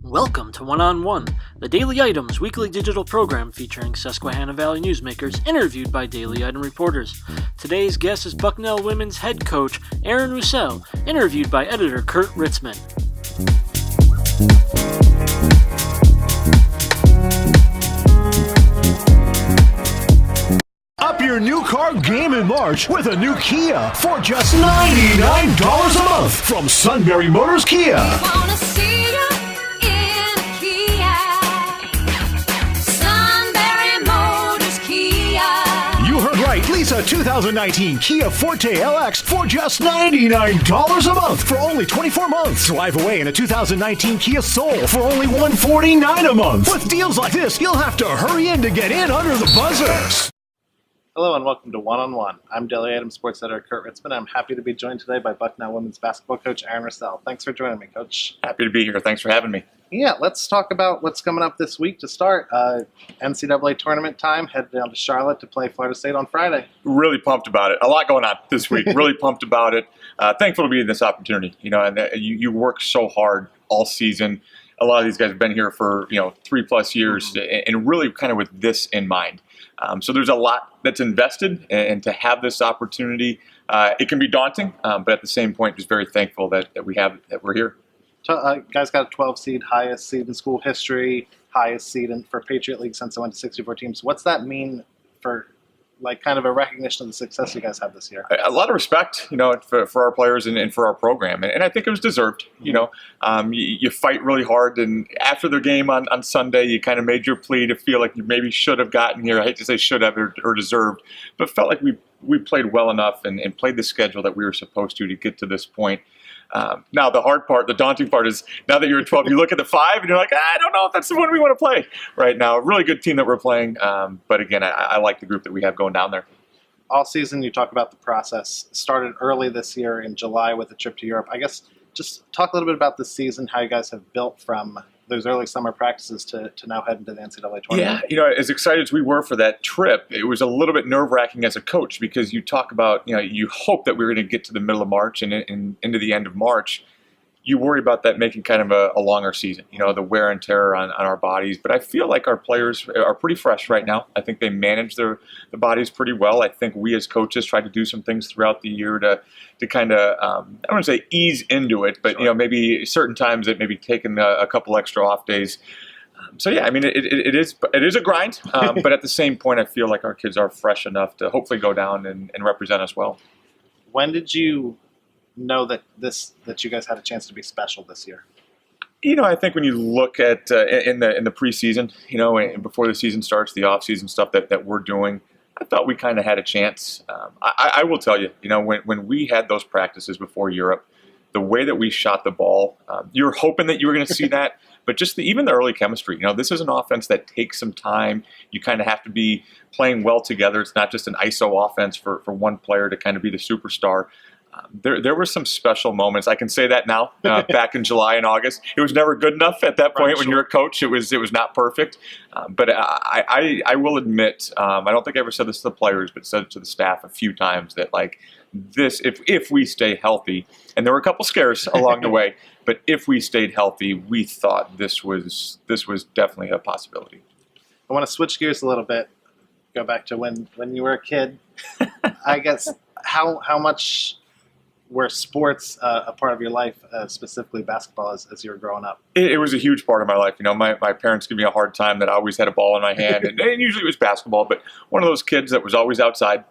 Welcome to One-on-One, the Daily Items weekly digital program featuring Susquehanna Valley newsmakers interviewed by Daily Item reporters. Today's guest is Bucknell women's head coach Aaron Roussell, interviewed by editor Kurt Ritzman. Up your new car game in March with a new Kia for just $99 a month from Sunbury Motors Kia. Lease a 2019 Kia Forte LX for just $99 a month for only 24 months. Drive away in a 2019 Kia Soul for only $149 a month. With deals like this, you'll have to hurry in to get in under the buzzer. Hello and welcome to One-on-One. I'm Daily Item sports editor Kurt Ritzman. I'm happy to be joined today by Bucknell women's basketball coach Aaron Roussell. Thanks for joining me, Coach. Happy to be here. Thanks for having me. Yeah, let's talk about what's coming up this week to start. NCAA tournament time, headed down to Charlotte to play Florida State on Friday. Really pumped about it. A lot going on this week. Really pumped about it. Thankful to be in this opportunity. And you work so hard all season. A lot of these guys have been here for 3+ years, and really kind of with this in mind. So there's a lot that's invested, and to have this opportunity, it can be daunting, but at the same point, just very thankful that we're here. Guys got a 12 seed, highest seed in school history, highest seed for Patriot League since it went to 64 teams. What's that mean for kind of a recognition of the success you guys have this year? A lot of respect, for our players and for our program, and I think it was deserved. You fight really hard, and after the game on Sunday, you kind of made your plea to feel like you maybe should have gotten here. I hate to say should have or deserved, but felt like we played well enough and played the schedule that we were supposed to get to this point. Now, the hard part, the daunting part is now that you're at 12, you look at the 5 and you're like, I don't know if that's the one we want to play right now. A really good team that we're playing. But again, I like the group that we have going down there. All season, you talk about the process. Started early this year in July with a trip to Europe. I guess just talk a little bit about this season, how you guys have built from those early summer practices to now head into the NCAA tournament. Yeah, as excited as we were for that trip, it was a little bit nerve-wracking as a coach because you talk about, you hope that we're going to get to the middle of March and into the end of March. You worry about that making kind of a longer season, the wear and tear on our bodies. But I feel like our players are pretty fresh right now. I think they manage their bodies pretty well. I think we as coaches try to do some things throughout the year to kind of, I don't want to say ease into it, but sure. Maybe certain times it maybe taking a couple extra off days. So yeah, I mean it is a grind, but at the same point I feel like our kids are fresh enough to hopefully go down and represent us well. When did you know that you guys had a chance to be special this year? I think when you look at in the preseason, and before the season starts, the off-season stuff that we're doing, I thought we kind of had a chance. I will tell you, when we had those practices before Europe, the way that we shot the ball, you're hoping that you were going to see that, but just even the early chemistry. This is an offense that takes some time. You kind of have to be playing well together. It's not just an ISO offense for one player to kind of be the superstar. There were some special moments. I can say that now. Back in July and August, it was never good enough at that point. Right, when you're a coach, it was not perfect. But I will admit, I don't think I ever said this to the players, but said it to the staff a few times that this, if we stay healthy, and there were a couple scares along the way, but if we stayed healthy, we thought this was definitely a possibility. I want to switch gears a little bit. Go back to when you were a kid. I guess how much were sports a part of your life, specifically basketball, as you were growing up? It was a huge part of my life. My parents give me a hard time that I always had a ball in my hand, and usually it was basketball, but one of those kids that was always outside.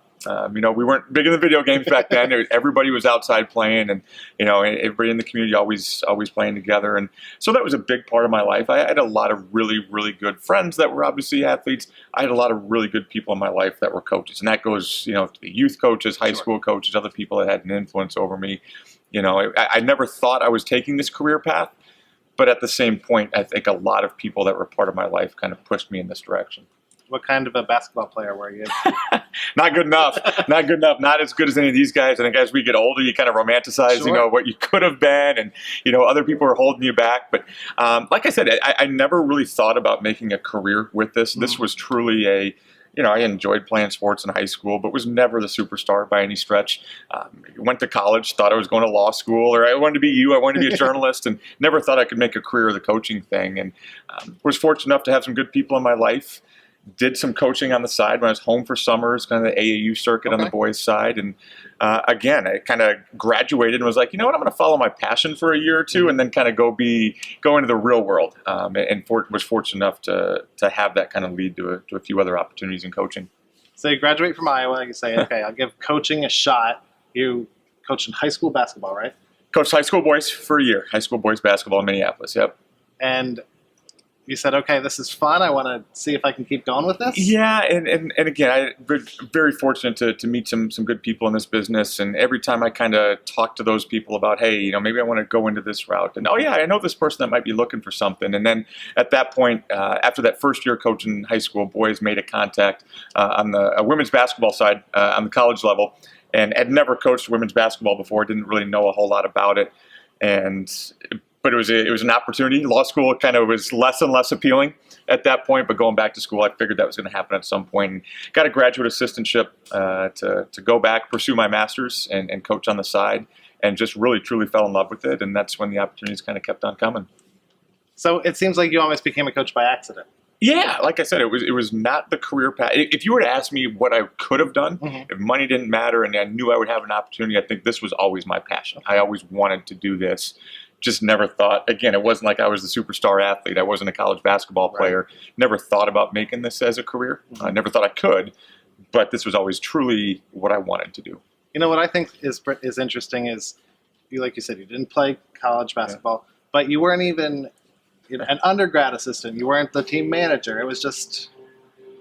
We weren't big in the video games back then. Everybody was outside playing, and everybody in the community always playing together. And so that was a big part of my life. I had a lot of really, really good friends that were obviously athletes. I had a lot of really good people in my life that were coaches, and that goes to the youth coaches, high school coaches, other people that had an influence over me. I never thought I was taking this career path, but at the same point, I think a lot of people that were part of my life kind of pushed me in this direction. What kind of a basketball player were you? Not good enough. Not good enough. Not as good as any of these guys. I think as we get older, you kind of romanticize, sure. What you could have been, and other people are holding you back. But like I said, I never really thought about making a career with this. This was truly I enjoyed playing sports in high school, but was never the superstar by any stretch. Went to college, thought I was going to law school, or I wanted to be you. I wanted to be a journalist, and never thought I could make a career of the coaching thing. And was fortunate enough to have some good people in my life. Did some coaching on the side when I was home for summers, kind of the AAU circuit on the boys' side. And again, I kind of graduated and was like, you know what, I'm going to follow my passion for a year or two and then kind of go into the real world. Was fortunate enough to have that kind of lead to a few other opportunities in coaching. So you graduate from Iowa, you say, okay, I'll give coaching a shot. You coached in high school basketball, right? Coached high school boys for a year, high school boys basketball in Minneapolis, yep. And you said, okay, this is fun. I want to see if I can keep going with this. Yeah, and again, I'm very fortunate to meet some good people in this business. And every time I kind of talk to those people about, hey, maybe I want to go into this route. And, oh, yeah, I know this person that might be looking for something. And then at that point, after that first year coaching high school, boys made a contact on the women's basketball side on the college level. And had never coached women's basketball before, didn't really know a whole lot about it. But it was an opportunity. Law school kind of was less and less appealing at that point. But going back to school, I figured that was going to happen at some point. And got a graduate assistantship to go back, pursue my master's, and coach on the side. And just really, truly fell in love with it. And that's when the opportunities kind of kept on coming. So it seems like you almost became a coach by accident. Yeah, like I said, it was not the career path. If you were to ask me what I could have done, if money didn't matter and I knew I would have an opportunity, I think this was always my passion. I always wanted to do this. Just never thought, again, it wasn't like I was the superstar athlete. I wasn't a college basketball player. Right. Never thought about making this as a career. I never thought I could, but this was always truly what I wanted to do. What I think is interesting is, like you said, you didn't play college basketball, but you weren't even an undergrad assistant. You weren't the team manager. It was just,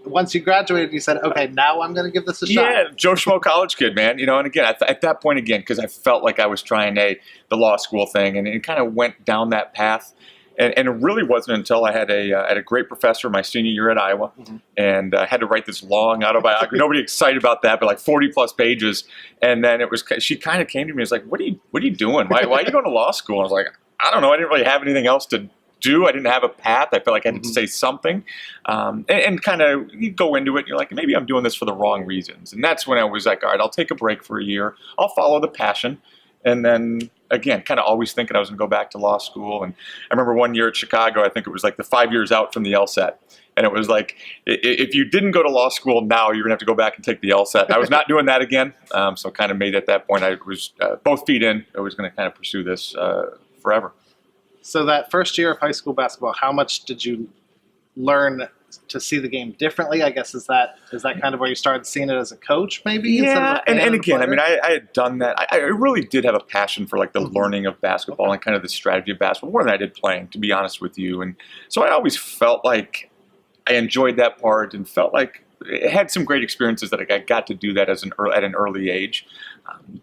once you graduated, you said, okay, now I'm going to give this a shot. Yeah, Joe Schmo college kid, man. And again, at that point, because I felt like I was trying the law school thing, and it kind of went down that path. And it really wasn't until I had a great professor my senior year at Iowa, and I had to write this long autobiography. Nobody excited about that, but like 40 plus pages. And then she kind of came to me and was like, what are you doing? Why are you going to law school? And I was like, I don't know. I didn't really have anything else to do. I didn't have a path. I felt like I had to say something, and kind of you go into it and you're like, maybe I'm doing this for the wrong reasons. And that's when I was like, all right, I'll take a break for a year. I'll follow the passion. And then again, kind of always thinking I was going to go back to law school. And I remember one year at Chicago, I think it was like the 5 years out from the LSAT. And it was like, if you didn't go to law school now, you're going to have to go back and take the LSAT. I was not doing that again. So kind of made at that point, I was both feet in. I was going to kind of pursue this forever. So that first year of high school basketball, how much did you learn to see the game differently? I guess is that kind of where you started seeing it as a coach, maybe? Yeah, and again, I had done that. I really did have a passion for like the learning of basketball and kind of the strategy of basketball more than I did playing, to be honest with you. And so I always felt like I enjoyed that part and felt like it had some great experiences that I got to do that at an early age.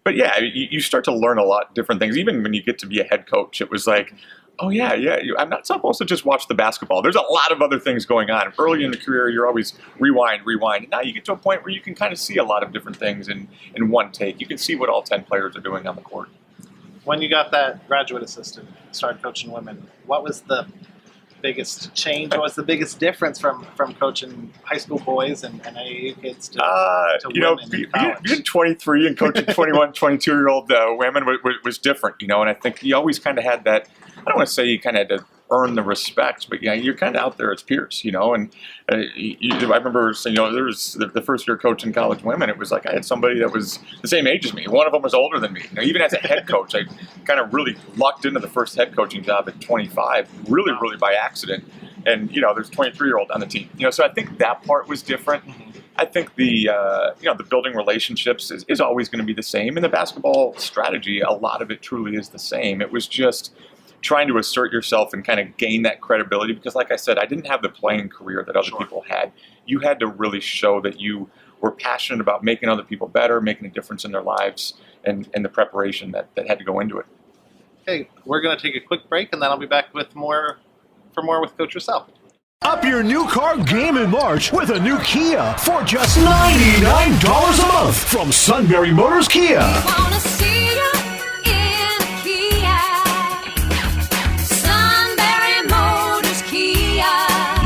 But yeah, you start to learn a lot different things. Even when you get to be a head coach, it was like, oh, yeah, I'm not supposed to just watch the basketball. There's a lot of other things going on. Early in the career, you're always rewind. And now you get to a point where you can kind of see a lot of different things in one take. You can see what all 10 players are doing on the court. When you got that graduate assistant, started coaching women, what was the biggest change? What was the biggest difference from coaching high school boys and AAU kids to women in college? Being 23 and coaching 21, 22-year-old women was different, and I think you always kind of had that. I don't want to say you kind of had to earn the respect, but you're kind of out there as peers, and I remember saying, there was the first year coaching college women, it was like I had somebody that was the same age as me. One of them was older than me. Even as a head coach, I kind of really lucked into the first head coaching job at 25, really by accident. And, there's a 23-year-old on the team, so I think that part was different. I think the building relationships is always going to be the same. And the basketball strategy, a lot of it truly is the same. It was just trying to assert yourself and kind of gain that credibility because, like I said, I didn't have the playing career that other people had. You had to really show that you were passionate about making other people better, making a difference in their lives, and the preparation that had to go into it. Okay, we're going to take a quick break, and then I'll be back with more with Coach Roussell. Up your new car game in March with a new Kia for just $99 a month from Sunbury Motors Kia. Wanna see you in a Kia. Sunbury Motors Kia.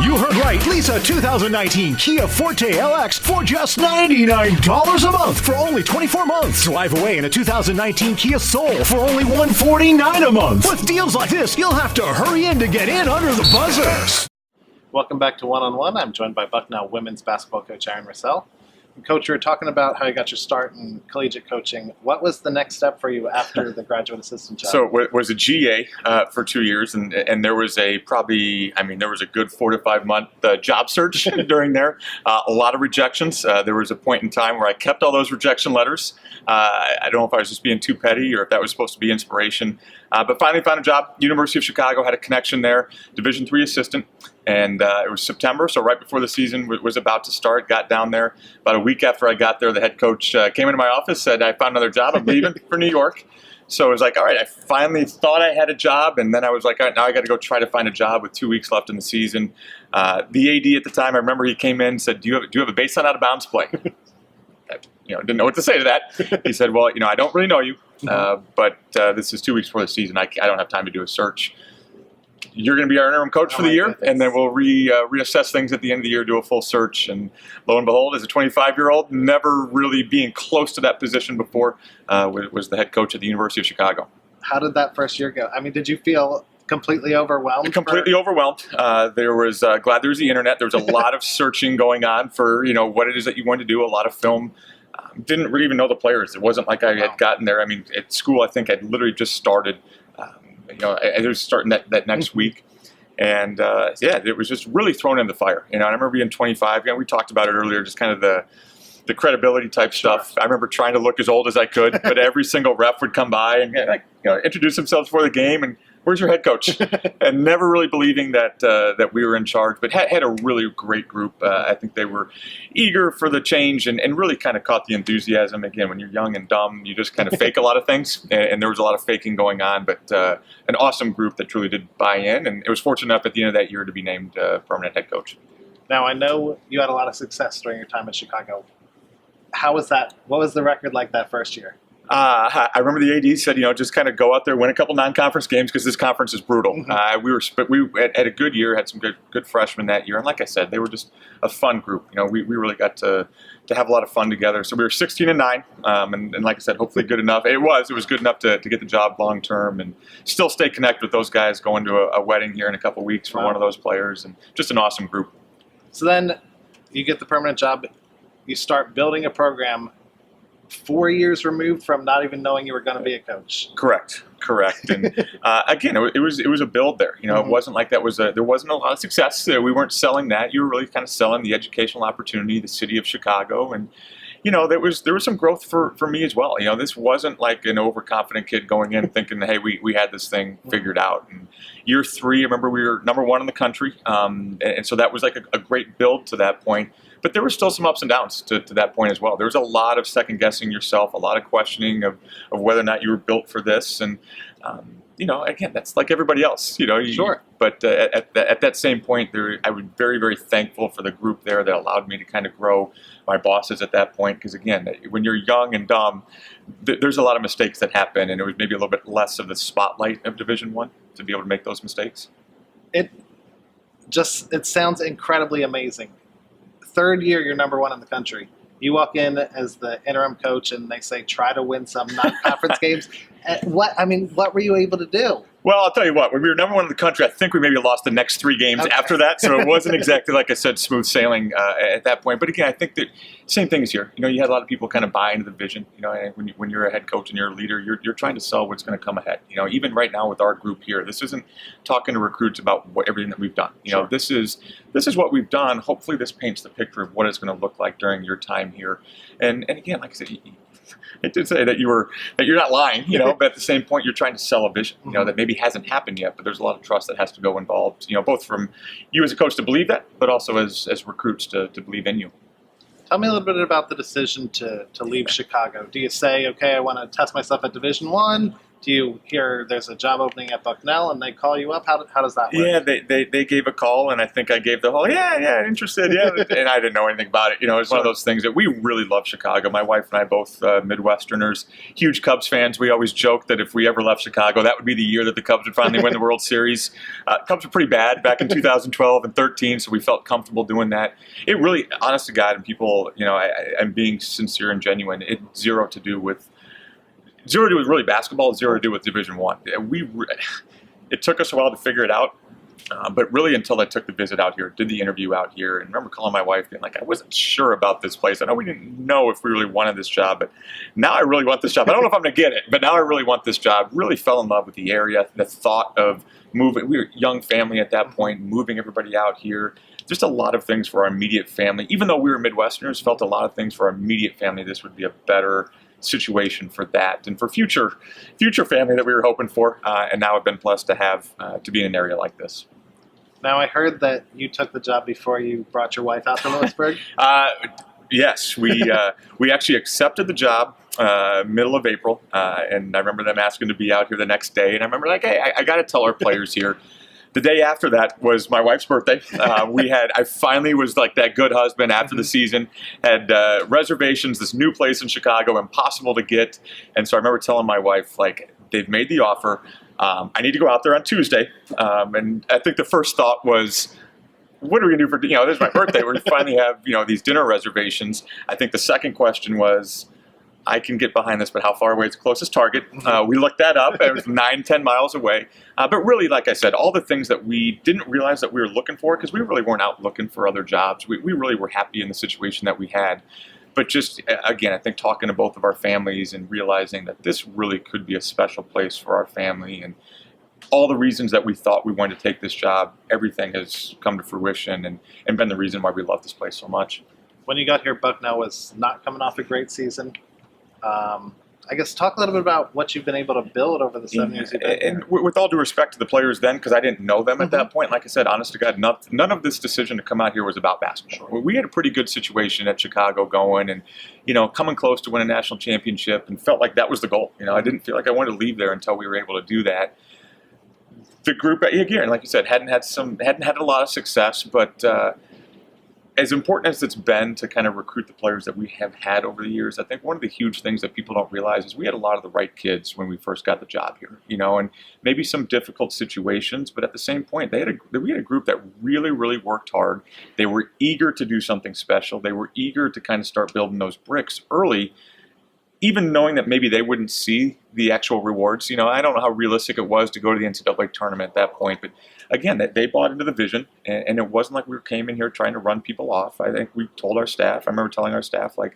You heard right. Lisa a 2019 Kia Forte LX for just $99 a month for only 24 months. Drive away in a 2019 Kia Soul for only $149 a month. With deals like this, you'll have to hurry in to get in under the buzzer. Welcome back to One on One. I'm joined by Bucknell women's basketball coach Aaron Roussell. And Coach, you were talking about how you got your start in collegiate coaching. What was the next step for you after the graduate assistant job? So it was a GA for 2 years, and there was a good 4 to 5 month job search during there. A lot of rejections. There was a point in time where I kept all those rejection letters. I don't know if I was just being too petty or if that was supposed to be inspiration. But finally found a job. University of Chicago, had a connection there. Division III assistant. And it was September, so right before the season was about to start. Got down there. About a week after I got there, the head coach came into my office, said, I found another job. I'm leaving for New York. So it was like, all right, I finally thought I had a job. And then I was like, all right, now I got to go try to find a job with 2 weeks left in the season. The AD at the time, I remember he came in and said, do you have a baseline out of bounds play? I didn't know what to say to that. He said, well, I don't really know you, but this is 2 weeks before the season. I don't have time to do a search. You're going to be our interim coach for the year, and then we'll reassess things at the end of the year, do a full search. And lo and behold, as a 25-year-old, never really being close to that position before, was the head coach at the University of Chicago. How did that first year go? I mean, did you feel completely overwhelmed? Completely overwhelmed. There was glad there was the internet. There was a lot of searching going on for what it is that you wanted to do. A lot of film. Didn't really even know the players. It wasn't like I had gotten there. I mean, at school, I think I'd literally just started. I was starting that next week. And, it was just really thrown in the fire. I remember being 25. We talked about it earlier, just kind of the credibility type stuff. I remember trying to look as old as I could, but every single rep would come by and introduce themselves before the game and, where's your head coach? And never really believing that we were in charge, but had a really great group. I think they were eager for the change and really kind of caught the enthusiasm. Again, when you're young and dumb, you just kind of fake a lot of things, and there was a lot of faking going on, but an awesome group that truly did buy in, and it was fortunate enough at the end of that year to be named permanent head coach. Now, I know you had a lot of success during your time at Chicago. How was that? What was the record like that first year? I remember the AD said, just kind of go out there, win a couple non-conference games because this conference is brutal. Mm-hmm. We had a good year, had some good freshmen that year, and like I said, they were just a fun group. We really got to have a lot of fun together. So we were 16-9, and like I said, hopefully good enough. It was good enough to get the job long term and still stay connected with those guys. Going to a wedding here in a couple weeks for one of those players, and just an awesome group. So then you get the permanent job. You start building a program 4 years removed from not even knowing you were going to be a coach. Correct. And again, it was a build there. It wasn't like there wasn't a lot of success. We weren't selling that. You were really kind of selling the educational opportunity, the city of Chicago, and there was some growth for me as well. This wasn't like an overconfident kid going in thinking, hey, we had this thing figured out. And year 3, I remember we were number 1 in the country, and so that was like a great build to that point. But there were still some ups and downs to that point as well. There was a lot of second guessing yourself, a lot of questioning of whether or not you were built for this. And, again, that's like everybody else, Sure. But at that same point, I was very, very thankful for the group there that allowed me to kind of grow my bosses at that point. Because, again, when you're young and dumb, there's a lot of mistakes that happen. And it was maybe a little bit less of the spotlight of Division I to be able to make those mistakes. It sounds incredibly amazing. Third year, you're number 1 in the country. You walk in as the interim coach, and they say try to win some non-conference games. What were you able to do? Well, I'll tell you what. When we were number 1 in the country, I think we maybe lost the next 3 games after that. So it wasn't exactly, like I said, smooth sailing at that point. But again, I think that same thing is here. You had a lot of people kind of buy into the vision. And when you're a head coach and you're a leader, you're trying to sell what's going to come ahead. Even right now with our group here, this isn't talking to recruits about everything that we've done. Sure. This is what we've done. Hopefully, this paints the picture of what it's going to look like during your time here. And again, like I said, I did say that you're not lying, but at the same point, you're trying to sell a vision, that maybe hasn't happened yet, but there's a lot of trust that has to go involved, both from you as a coach to believe that, but also as recruits to believe in you. Tell me a little bit about the decision to leave Chicago. Do you say, okay, I want to test myself at Division I, Do you hear there's a job opening at Bucknell and they call you up? How does that work? Yeah, they gave a call, and I think I gave the whole, yeah, interested, yeah. And I didn't know anything about it. You know, it's one of those things that we really love Chicago. My wife and I, both Midwesterners, huge Cubs fans. We always joke that if we ever left Chicago, that would be the year that the Cubs would finally win the World Series. Cubs were pretty bad back in 2012 and 13, so we felt comfortable doing that. It really, honest to God, and people, you know, I'm being sincere and genuine, it zero to do with really basketball, zero to do with Division I. It took us a while to figure it out, but really until I took the visit out here, did the interview out here, and I remember calling my wife being like, I wasn't sure about this place. I know we didn't know if we really wanted this job, but now I really want this job. I don't know if I'm going to get it, but now I really want this job. Really fell in love with the area, the thought of moving. We were a young family at that point, moving everybody out here. Just a lot of things for our immediate family. Even though we were Midwesterners, felt a lot of things for our immediate family. This would be a better situation for that and for future family that we were hoping for, and now I've been blessed to have to be in an area like this. Now, I heard that you took the job before you brought your wife out to Lewisburg. Yes, we actually accepted the job middle of April, and I remember them asking to be out here the next day, and I remember like, hey, I got to tell our players here. The day after that was my wife's birthday. I finally was like that good husband after the season, had reservations, this new place in Chicago, impossible to get. And so I remember telling my wife, like, they've made the offer. I need to go out there on Tuesday. And I think the first thought was, what are we going to do for, this is my birthday. We finally have, these dinner reservations. I think the second question was, I can get behind this, but how far away is the closest Target? We looked that up. It was 9-10 miles away. But really, like I said, all the things that we didn't realize that we were looking for, because we really weren't out looking for other jobs. We really were happy in the situation that we had. But just, again, I think talking to both of our families and realizing that this really could be a special place for our family, and all the reasons that we thought we wanted to take this job, everything has come to fruition and been the reason why we love this place so much. When you got here, Bucknell was not coming off a great season. I guess talk a little bit about what you've been able to build over the 7 years you've been here. And with all due respect to the players then, because I didn't know them at that point, like I said, honest to God, none of this decision to come out here was about basketball. We had a pretty good situation at Chicago going and, coming close to win a national championship, and felt like that was the goal. I didn't feel like I wanted to leave there until we were able to do that. The group, again, like you said, hadn't had a lot of success, but as important as it's been to kind of recruit the players that we have had over the years, I think one of the huge things that people don't realize is we had a lot of the right kids when we first got the job here, and maybe some difficult situations, but at the same point, we had a group that really, really worked hard. They were eager to do something special. They were eager to kind of start building those bricks early, even knowing that maybe they wouldn't see the actual rewards. I don't know how realistic it was to go to the NCAA tournament at that point, but again, they bought into the vision, and it wasn't like we came in here trying to run people off. I think we told our staff, I remember telling our staff, like,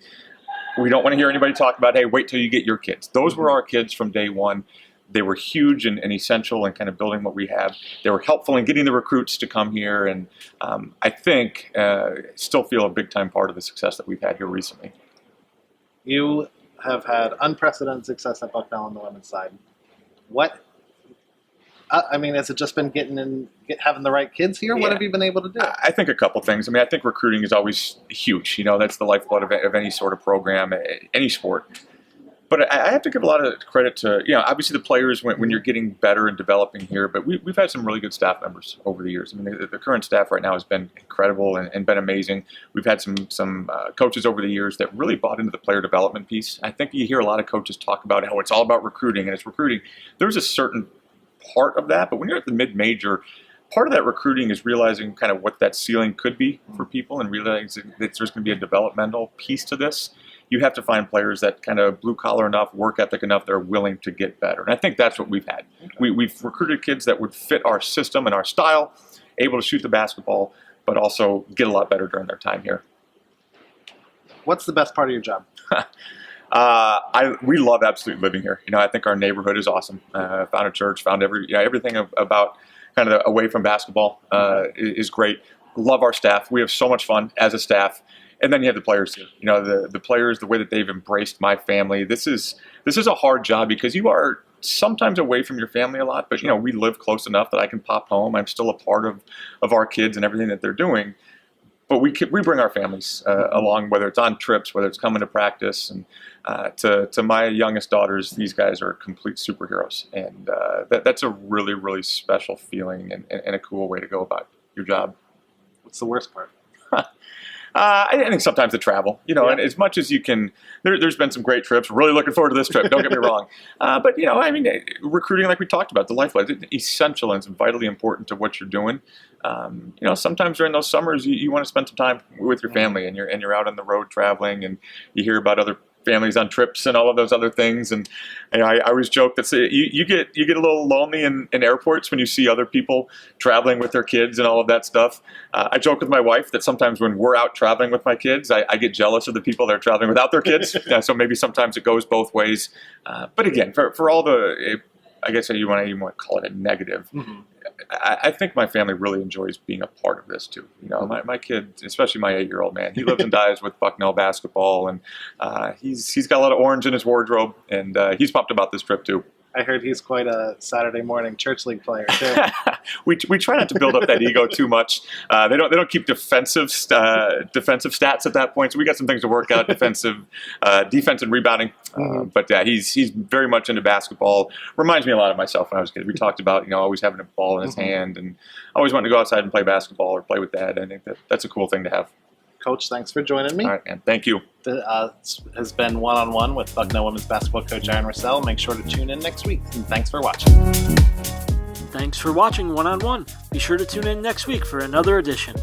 we don't want to hear anybody talk about, hey, wait till you get your kids. Those were our kids from day one. They were huge and essential in kind of building what we have. They were helpful in getting the recruits to come here, and I think still feel a big-time part of the success that we've had here recently. You have had unprecedented success at Bucknell on the women's side. Has it just been having the right kids here? Yeah. What have you been able to do? I think a couple things. I think recruiting is always huge. That's the lifeblood of any sort of program, any sport. But I have to give a lot of credit to, obviously the players when you're getting better and developing here, but we've had some really good staff members over the years. The current staff right now has been incredible and been amazing. We've had some coaches over the years that really bought into the player development piece. I think you hear a lot of coaches talk about how it's all about recruiting and it's recruiting. There's a certain part of that, but when you're at the mid-major, part of that recruiting is realizing kind of what that ceiling could be for people and realizing that there's going to be a developmental piece to this. You have to find players that kind of blue-collar enough, work ethic enough, they're willing to get better. And I think that's what we've had. Okay. We've recruited kids that would fit our system and our style, able to shoot the basketball, but also get a lot better during their time here. What's the best part of your job? We love absolutely living here. I think our neighborhood is awesome. Found a church, found everything about kind of away from basketball is great. Love our staff. We have so much fun as a staff. And then you have the players too. The players, the way that they've embraced my family. This is a hard job because you are sometimes away from your family a lot, but we live close enough that I can pop home. I'm still a part of our kids and everything that they're doing. but we bring our families along, whether it's on trips, whether it's coming to practice, and to my youngest daughters, these guys are complete superheroes, and that's a really, really special feeling and a cool way to go about your job. What's the worst part? I think sometimes the travel, and as much as you can, there's been some great trips. Really looking forward to this trip. Don't get me wrong. But, recruiting, like we talked about, the lifeblood, it's essential and it's vitally important to what you're doing. Sometimes during those summers, you want to spend some time with your family, and you're out on the road traveling, and you hear about other families on trips and all of those other things. And I always joke that you get a little lonely in airports when you see other people traveling with their kids and all of that stuff. I joke with my wife that sometimes when we're out traveling with my kids, I get jealous of the people that are traveling without their kids. So maybe sometimes it goes both ways. But again, for all I guess you want to call it a negative. Mm-hmm. I think my family really enjoys being a part of this too. My kid, especially my 8-year-old, man, he lives and dies with Bucknell basketball, and he's got a lot of orange in his wardrobe, and he's pumped about this trip too. I heard he's quite a Saturday morning church league player too. we try not to build up that ego too much. They don't keep defensive stats at that point. So we got some things to work out: defense and rebounding. Mm-hmm. But he's very much into basketball. Reminds me a lot of myself when I was a kid. We talked about always having a ball in his hand and always wanting to go outside and play basketball or play with Dad. I think that's a cool thing to have. Coach, thanks for joining me. All right, man. Thank you. This has been One-on-One with Bucknell women's basketball coach Aaron Roussell. Make sure to tune in next week, and thanks for watching. Thanks for watching One-on-One. Be sure to tune in next week for another edition.